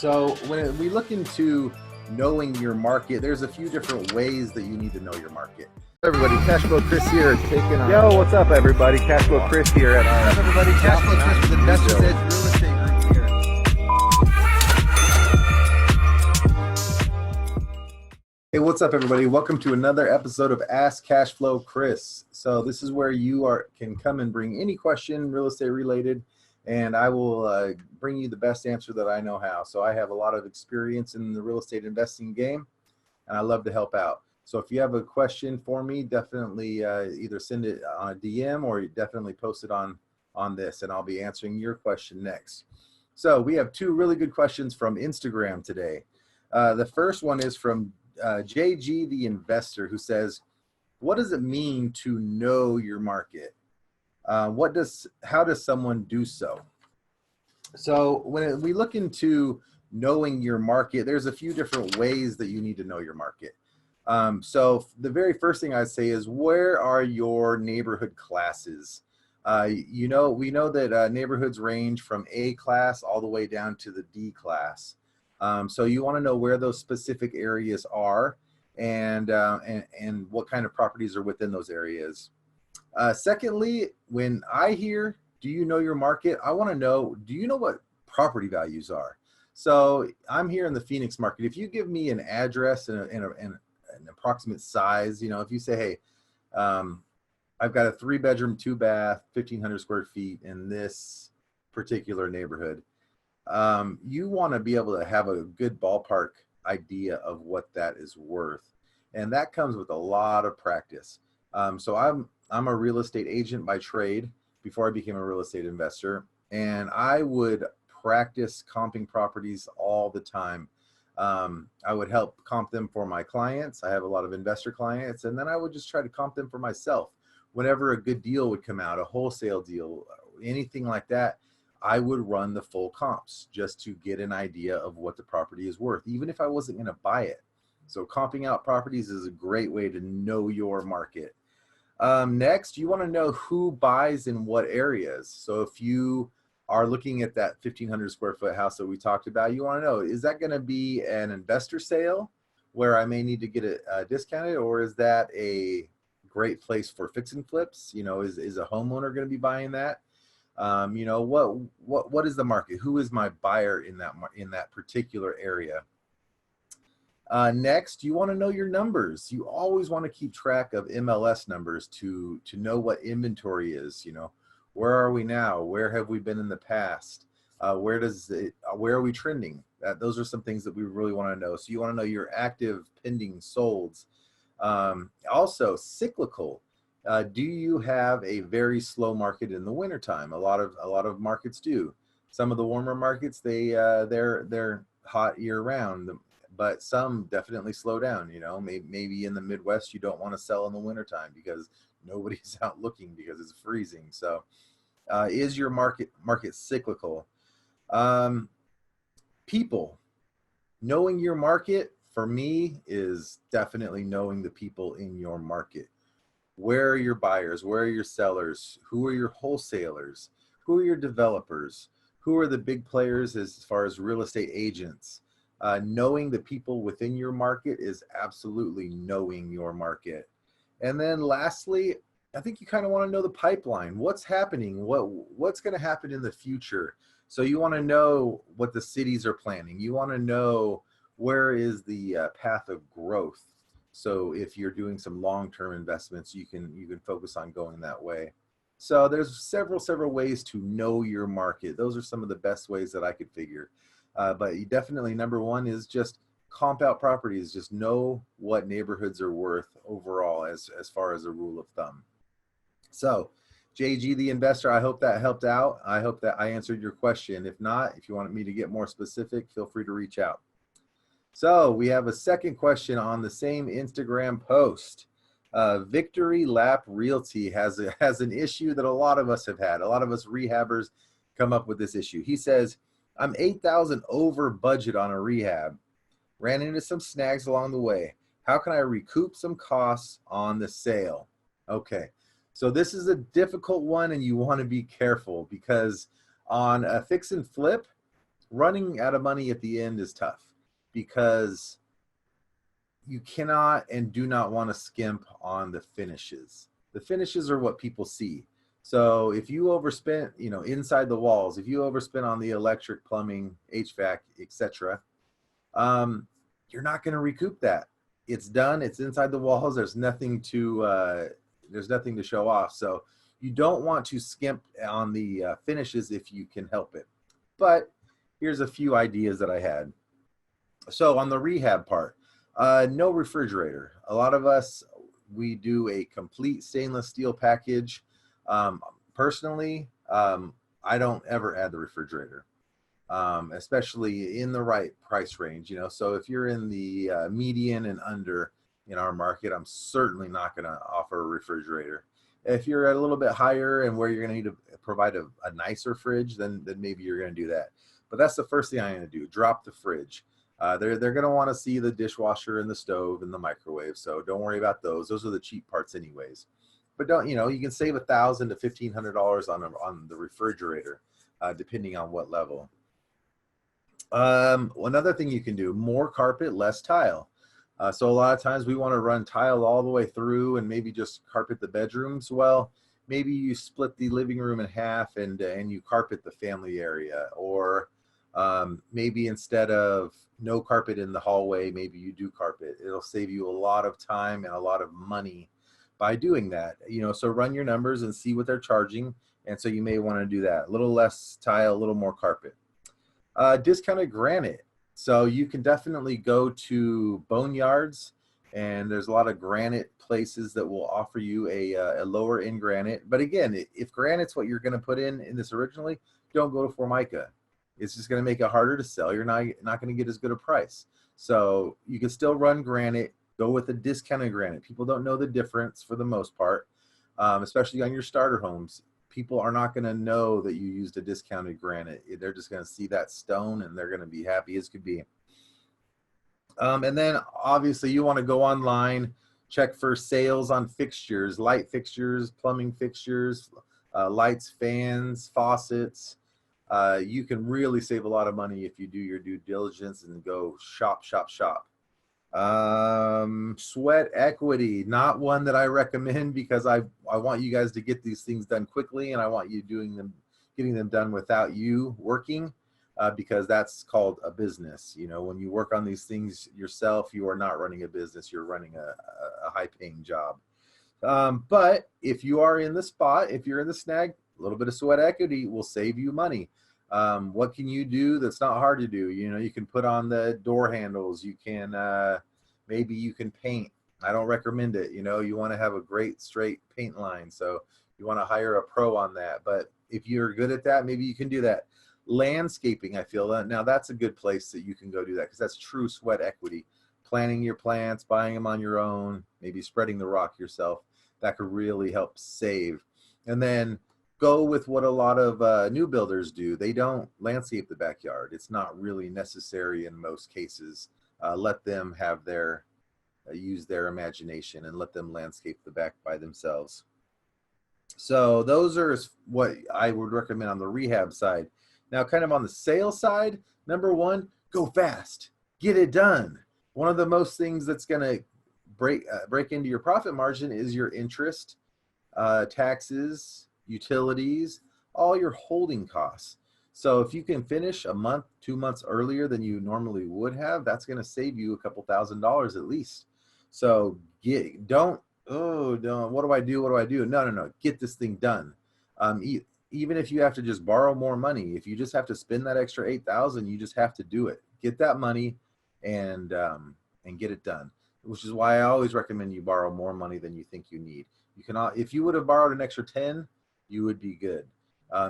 So when we look into knowing your market, there's a few different ways that you need to know your market. Everybody, Cashflow Kris here, taking on. Yo, what's up, everybody? Cashflow Kris here at What's up, everybody? Cashflow Kris with Investors Edge Real Estate Group here. Hey, what's up, everybody? Welcome to another episode of Ask Cashflow Kris. So this is where you can come and bring any question real estate related, and I will bring you the best answer that I know how. So I have a lot of experience in the real estate investing game, and I love to help out. So if you have a question for me, definitely either send it on a DM or definitely post it on this, and I'll be answering your question next. So we have two really good questions from Instagram today. The first one is from JG the Investor, who says, what does it mean to know your market? How does someone do so? So when we look into knowing your market, there's a few different ways that you need to know your market. So the very first thing I'd say is, where are your neighborhood classes? We know that neighborhoods range from A class all the way down to the D class. So you want to know where those specific areas are and what kind of properties are within those areas. Secondly, when I hear, do you know your market? I want to know, do you know what property values are? So I'm here in the Phoenix market. If you give me an address and an approximate size, if you say, hey, I've got a 3-bedroom, 2-bath, 1,500 square feet in this particular neighborhood, you want to be able to have a good ballpark idea of what that is worth. And that comes with a lot of practice. So I'm a real estate agent by trade before I became a real estate investor. And I would practice comping properties all the time. I would help comp them for my clients. I have a lot of investor clients, and then I would just try to comp them for myself. Whenever a good deal would come out, a wholesale deal, anything like that, I would run the full comps just to get an idea of what the property is worth, even if I wasn't going to buy it. So comping out properties is a great way to know your market. Next, you want to know who buys in what areas. So if you are looking at that 1,500 square foot house that we talked about, you want to know, is that going to be an investor sale where I may need to get it discounted, or is that a great place for fix and flips? Is a homeowner going to be buying that? What is the market? Who is my buyer in that particular area? Next, you want to know your numbers. You always want to keep track of MLS numbers to know what inventory is. Where are we now? Where have we been in the past? Where are we trending? Those are some things that we really want to know. So you want to know your active, pending, solds. Also, cyclical. Do you have a very slow market in the wintertime? A lot of markets do. Some of the warmer markets, they're hot year round, but some definitely slow down. Maybe in the Midwest, you don't want to sell in the wintertime because nobody's out looking because it's freezing. So is your market cyclical? People. Knowing your market, for me, is definitely knowing the people in your market. Where are your buyers? Where are your sellers? Who are your wholesalers? Who are your developers? Who are the big players as far as real estate agents? Knowing the people within your market is absolutely knowing your market. And then lastly, I think you kind of want to know the pipeline. What's happening? What's going to happen in the future? So you want to know what the cities are planning. You want to know where is the path of growth. So if you're doing some long-term investments, you can focus on going that way. So there's several ways to know your market. Those are some of the best ways that I could figure. But you definitely, number one is just comp out properties. Just know what neighborhoods are worth overall as far as a rule of thumb. So JG the Investor, I hope that helped out. I hope that I answered your question. If not, if you wanted me to get more specific, feel free to reach out. So we have a second question on the same Instagram post. Victory Lap Realty has an issue that a lot of us have had. A lot of us rehabbers come up with this issue. He says, I'm $8,000 over budget on a rehab. Ran into some snags along the way. How can I recoup some costs on the sale? Okay, so this is a difficult one, and you want to be careful because on a fix and flip, running out of money at the end is tough because you cannot and do not want to skimp on the finishes. The finishes are what people see. So if you overspent, inside the walls, if you overspent on the electric, plumbing, HVAC, etc., you're not going to recoup that. It's done. It's inside the walls. There's nothing to show off. So you don't want to skimp on the finishes if you can help it. But here's a few ideas that I had. So on the rehab part, no refrigerator. A lot of us, we do a complete stainless steel package. Personally, I don't ever add the refrigerator, especially in the right price range. So if you're in the median and under in our market, I'm certainly not going to offer a refrigerator. If you're at a little bit higher and where you're going to need to provide a nicer fridge, then maybe you're going to do that. But that's the first thing I'm going to do, drop the fridge. They're going to want to see the dishwasher and the stove and the microwave. So don't worry about those. Those are the cheap parts anyways. But you can save $1,000 to $1,500 on the refrigerator, depending on what level. Another thing you can do, more carpet, less tile. So a lot of times we want to run tile all the way through and maybe just carpet the bedrooms. Well, maybe you split the living room in half and you carpet the family area, or maybe instead of no carpet in the hallway, maybe you do carpet. It'll save you a lot of time and a lot of money by doing that. So run your numbers and see what they're charging. And so you may want to do that. A little less tile, a little more carpet. Discounted granite. So you can definitely go to boneyards, and there's a lot of granite places that will offer you a lower end granite. But again, if granite's what you're going to put in this originally, don't go to Formica. It's just going to make it harder to sell. You're not going to get as good a price. So you can still run granite. Go with a discounted granite. People don't know the difference for the most part, especially on your starter homes. People are not going to know that you used a discounted granite. They're just going to see that stone and they're going to be happy as could be. And then obviously you want to go online, check for sales on fixtures, light fixtures, plumbing fixtures, lights, fans, faucets. You can really save a lot of money if you do your due diligence and go shop. Sweat equity, not one that I recommend, because I want you guys to get these things done quickly, and I want you getting them done without you working, because that's called a business. When you work on these things yourself, you are not running a business, you're running a high paying job. But if you are in the spot, if you're in the snag, a little bit of sweat equity will save you money. What can you do that's not hard to do? You can put on the door handles. You can, maybe you can paint. I don't recommend it. You want to have a great straight paint line. So you want to hire a pro on that. But if you're good at that, maybe you can do that. Landscaping, I feel that now that's a good place that you can go do that, because that's true sweat equity. Planting your plants, buying them on your own, maybe spreading the rock yourself. That could really help save. And then go with what a lot of new builders do. They don't landscape the backyard. It's not really necessary in most cases. Let them have use their imagination and let them landscape the back by themselves. So those are what I would recommend on the rehab side. Now, kind of on the sales side, number one, go fast, get it done. One of the most things that's going to break into your profit margin is your interest, taxes, utilities, all your holding costs. So if you can finish a month, 2 months earlier than you normally would have, that's going to save you a couple $1,000s at least. So what do I do? No. Get this thing done. Even if you have to just borrow more money, if you just have to spend that extra $8,000, you just have to do it. Get that money and get it done. Which is why I always recommend you borrow more money than you think you need. If you would have borrowed an extra 10, you would be good.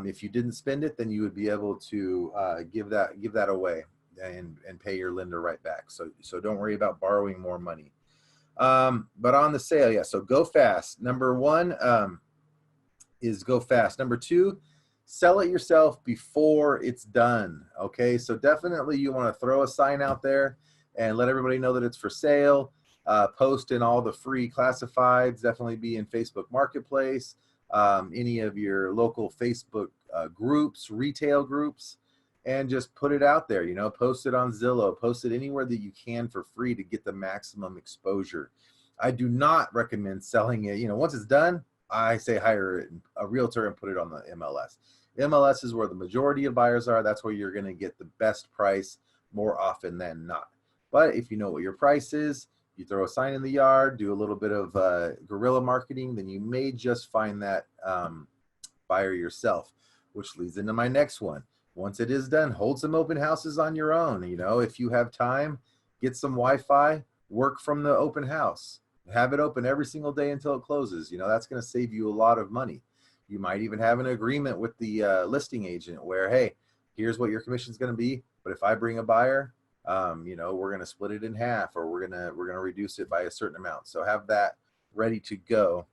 If you didn't spend it, then you would be able to give that away and pay your lender right back. So don't worry about borrowing more money. But on the sale, yeah. So go fast. Number one is go fast. Number two, sell it yourself before it's done. Okay. So definitely you want to throw a sign out there and let everybody know that it's for sale. Post in all the free classifieds. Definitely be in Facebook Marketplace. Any of your local Facebook groups, retail groups. and just put it out there, post it on Zillow, post it anywhere that you can for free to get the maximum exposure. I do not recommend selling it. Once it's done, I say hire a realtor and put it on the MLS. MLS is where the majority of buyers are. That's where you're going to get the best price more often than not. But if you know what your price is, you throw a sign in the yard, do a little bit of guerrilla marketing, then you may just find that buyer yourself, which leads into my next one. Once it is done, hold some open houses on your own. If you have time, get some Wi-Fi, work from the open house, have it open every single day until it closes. That's going to save you a lot of money. You might even have an agreement with the listing agent where, hey, here's what your commission is going to be, but if I bring a buyer, we're going to split it in half, or we're going to reduce it by a certain amount. So have that ready to go.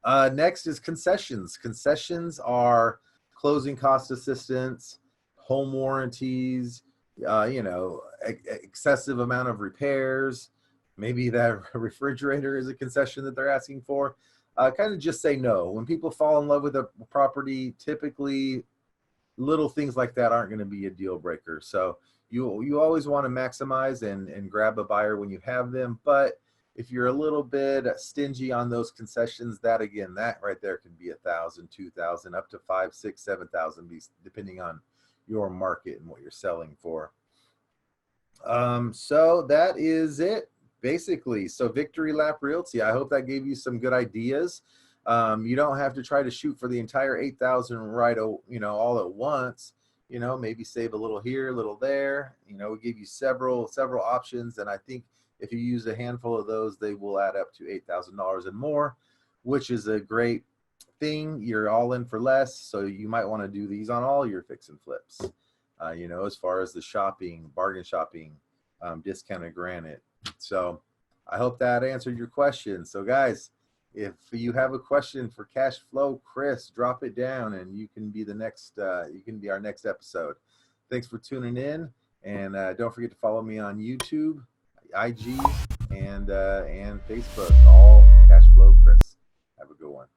Next is concessions. Concessions are closing cost assistance, home warranties, excessive amount of repairs. Maybe that refrigerator is a concession that they're asking for. Kind of just say no. When people fall in love with a property, typically little things like that aren't going to be a deal breaker. So you always want to maximize and grab a buyer when you have them. But if you're a little bit stingy on those concessions, that right there can be $1,000, $2,000, up to $5,000, $6,000, $7,000, depending on your market and what you're selling for. So that is it, basically. So Victory Lap Realty, I hope that gave you some good ideas. You don't have to try to shoot for the entire 8,000 right, all at once. Maybe save a little here, a little there. We give you several options, and I think if you use a handful of those, they will add up to $8,000 and more, which is a great thing. You're all in for less, so you might want to do these on all your fix and flips. As far as the shopping, bargain shopping, discounted granite. So I hope that answered your question. So guys, if you have a question for Cashflow Kris, drop it down, and you can be the next. You can be our next episode. Thanks for tuning in, and don't forget to follow me on YouTube, IG, and Facebook. All Cashflow Kris. Have a good one.